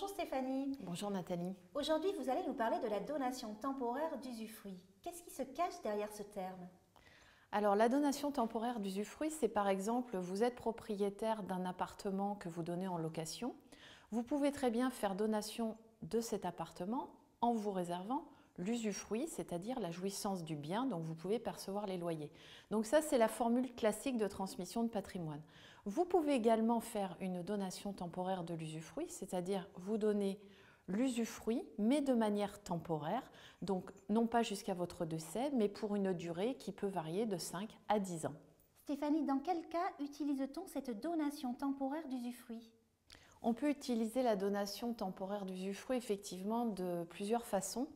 Bonjour Stéphanie. Bonjour Nathalie. Aujourd'hui, vous allez nous parler de la donation temporaire d'usufruit. Qu'est-ce qui se cache derrière ce terme? Alors la donation temporaire d'usufruit, c'est par exemple, vous êtes propriétaire d'un appartement que vous donnez en location. Vous pouvez très bien faire donation de cet appartement en vous réservant l'usufruit, c'est-à-dire la jouissance du bien, donc vous pouvez percevoir les loyers. Donc ça, c'est la formule classique de transmission de patrimoine. Vous pouvez également faire une donation temporaire de l'usufruit, c'est-à-dire vous donner l'usufruit, mais de manière temporaire, donc non pas jusqu'à votre décès, mais pour une durée qui peut varier de 5 à 10 ans. Stéphanie, dans quel cas utilise-t-on cette donation temporaire d'usufruit? On peut utiliser la donation temporaire d'usufruit effectivement de plusieurs façons.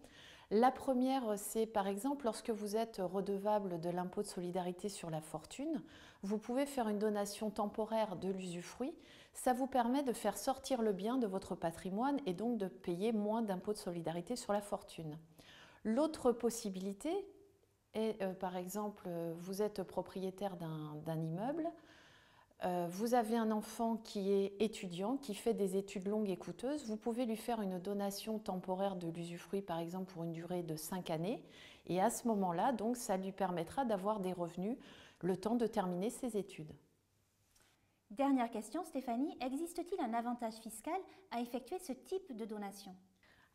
La première, c'est par exemple lorsque vous êtes redevable de l'impôt de solidarité sur la fortune, vous pouvez faire une donation temporaire de l'usufruit. Ça vous permet de faire sortir le bien de votre patrimoine et donc de payer moins d'impôt de solidarité sur la fortune. L'autre possibilité est par exemple, vous êtes propriétaire d'un immeuble. Vous avez un enfant qui est étudiant, qui fait des études longues et coûteuses, vous pouvez lui faire une donation temporaire de l'usufruit, par exemple pour une durée de 5 années. Et à ce moment-là, donc, ça lui permettra d'avoir des revenus le temps de terminer ses études. Dernière question, Stéphanie, existe-t-il un avantage fiscal à effectuer ce type de donation?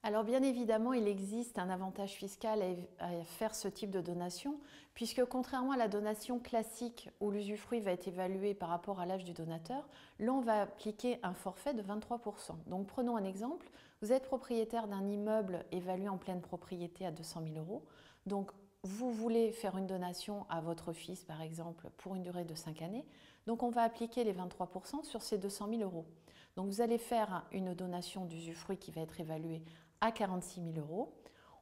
Alors bien évidemment, il existe un avantage fiscal à faire ce type de donation, puisque contrairement à la donation classique où l'usufruit va être évalué par rapport à l'âge du donateur, là on va appliquer un forfait de 23%. Donc prenons un exemple, vous êtes propriétaire d'un immeuble évalué en pleine propriété à 200 000 €, donc vous voulez faire une donation à votre fils par exemple pour une durée de 5 années, donc on va appliquer les 23% sur ces 200 000 €. Donc vous allez faire une donation d'usufruit qui va être évaluée à 46 000 €.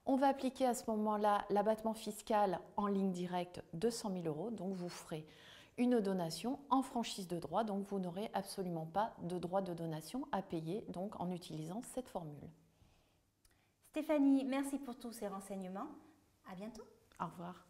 On va appliquer à ce moment-là l'abattement fiscal en ligne directe de 100 000 €, donc vous ferez une donation en franchise de droit, donc vous n'aurez absolument pas de droit de donation à payer donc en utilisant cette formule. Stéphanie, merci pour tous ces renseignements. À bientôt. Au revoir.